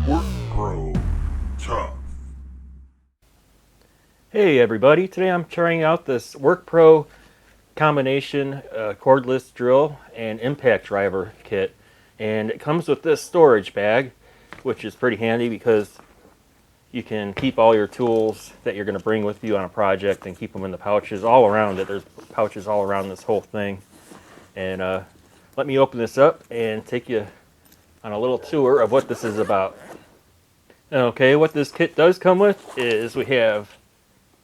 WORKPRO Tough. Hey everybody, today I'm trying out this WORKPRO combination cordless drill and impact driver kit, and it comes with this storage bag, which is pretty handy because you can keep all your tools that you're going to bring with you on a project and keep them in the pouches all around it. There's pouches all around this whole thing. And let me open this up and take you on a little tour of what this is about. Okay, what this kit does come with is we have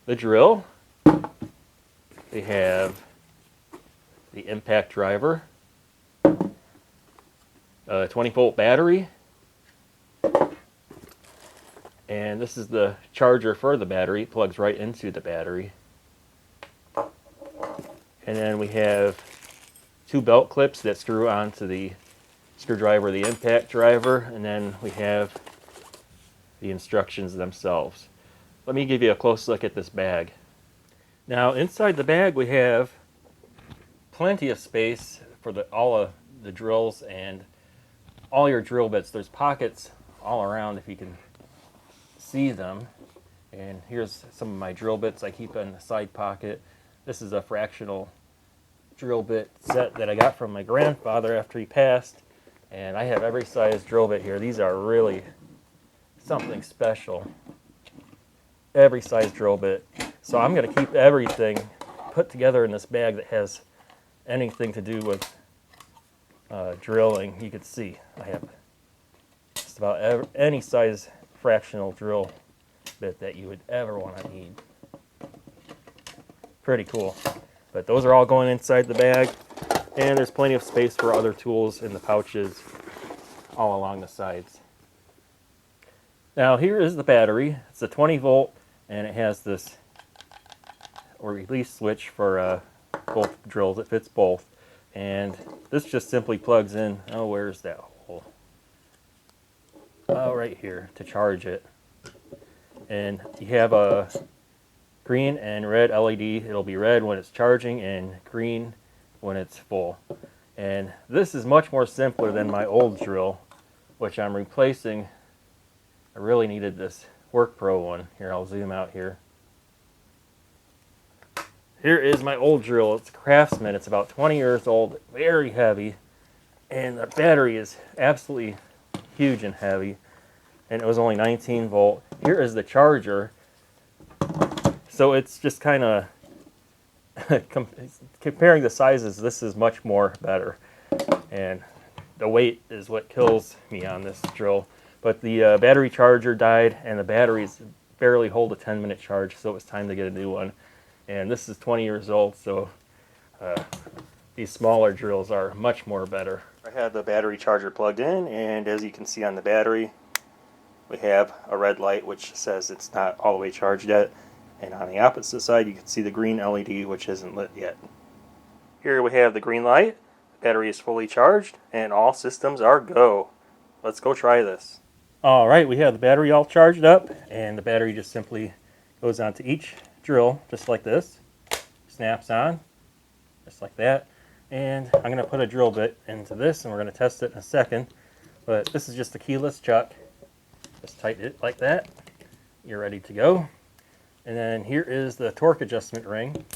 the drill, we have the impact driver, a 20-volt battery, and this is the charger for the battery. It plugs right into the battery. And then we have 2 belt clips that screw onto the screwdriver, the impact driver, and then we have the instructions themselves. Let me give you a close look at this bag. Now inside the bag we have plenty of space for all of the drills and all your drill bits. There's pockets all around if you can see them. And here's some of my drill bits I keep in the side pocket. This is a fractional drill bit set that I got from my grandfather after he passed. And I have every size drill bit here. These are really something special. Every size drill bit. So I'm going to keep everything put together in this bag that has anything to do with drilling. You can see I have just about any size fractional drill bit that you would ever want to need. Pretty cool. But those are all going inside the bag, and there's plenty of space for other tools in the pouches all along the sides. Now here is the battery. It's a 20 volt, and it has this release switch for both drills. It fits both, and this just simply plugs in. Oh, where's that hole? Oh, right here to charge it. And you have a green and red LED. It'll be red when it's charging and green when it's full. And this is much more simpler than my old drill, which I'm replacing. I really needed this WORKPRO one. Here, I'll zoom out here. Here is my old drill. It's a Craftsman. It's about 20 years old, very heavy, and the battery is absolutely huge and heavy, and it was only 19 volt. Here is the charger. So it's just kind of comparing the sizes, this is much more better, and the weight is what kills me on this drill. But the battery charger died, and the batteries barely hold a 10-minute charge, so it was time to get a new one. And this is 20 years old, so these smaller drills are much more better. I had the battery charger plugged in, and as you can see on the battery, we have a red light which says it's not all the way charged yet. And on the opposite side, you can see the green LED, which isn't lit yet. Here we have the green light. The battery is fully charged, and all systems are go. Let's go try this. All right, we have the battery all charged up, and the battery just simply goes onto each drill, just like this. Snaps on, just like that. And I'm going to put a drill bit into this, and we're going to test it in a second. But this is just a keyless chuck. Just tighten it like that. You're ready to go. And then here is the torque adjustment ring.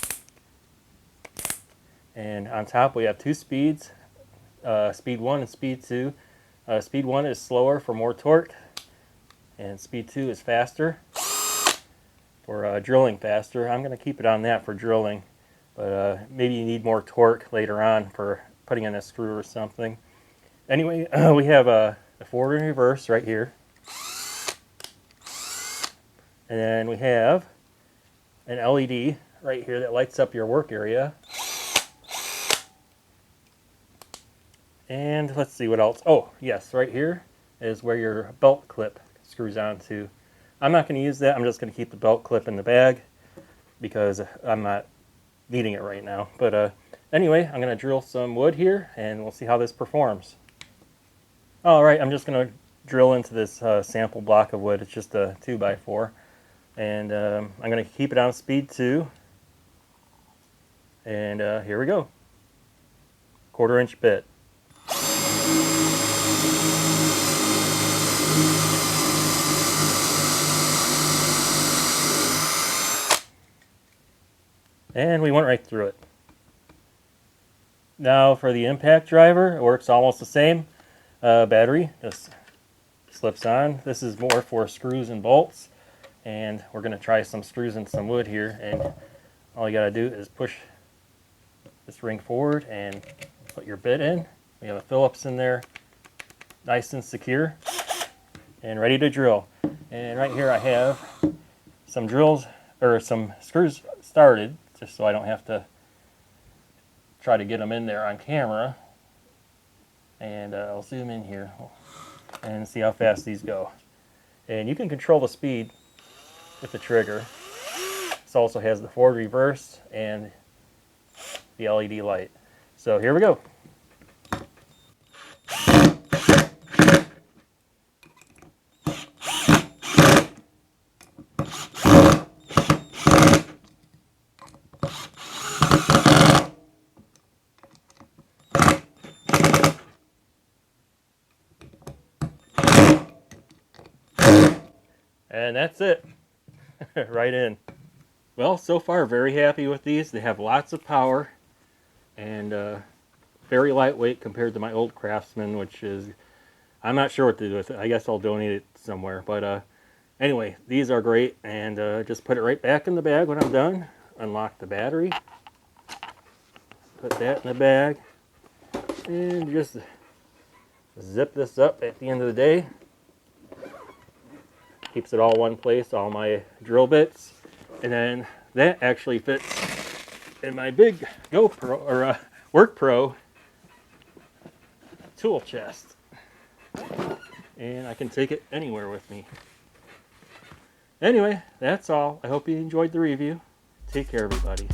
And on top we have 2 speeds, speed 1 and speed 2. Speed 1 is slower for more torque, and speed 2 is faster for drilling faster. I'm going to keep it on that for drilling, but maybe you need more torque later on for putting in a screw or something. Anyway, we have a forward and reverse right here. And then we have an LED right here that lights up your work area. And let's see what else. Oh, yes, right here is where your belt clip screws onto. I'm not going to use that. I'm just going to keep the belt clip in the bag because I'm not needing it right now. But anyway, I'm going to drill some wood here, and we'll see how this performs. All right, I'm just going to drill into this sample block of wood. It's just a 2x4. And I'm going to keep it on speed 2. And here we go. 1/4 inch bit. And we went right through it. Now for the impact driver, it works almost the same. Battery just slips on. This is more for screws and bolts. And we're going to try some screws and some wood here. And all you got to do is push this ring forward and put your bit in. We have a Phillips in there, nice and secure, and ready to drill. And right here I have some drills, or some screws started, just so I don't have to try to get them in there on camera. And I'll zoom in here and see how fast these go. And you can control the speed with the trigger. This also has the forward, reverse, and the LED light. So here we go. And that's it. Right in. Well, so far very happy with these. They have lots of power and very lightweight compared to my old Craftsman, which is, I'm not sure what to do with it. I guess I'll donate it somewhere. But anyway, these are great, and just put it right back in the bag when I'm done. Unlock the battery. Put that in the bag. And just zip this up at the end of the day. Keeps it all one place, all my drill bits. And then that actually fits in my big GoPro, or WorkPRO tool chest. And I can take it anywhere with me. Anyway, that's all. I hope you enjoyed the review. Take care, everybody.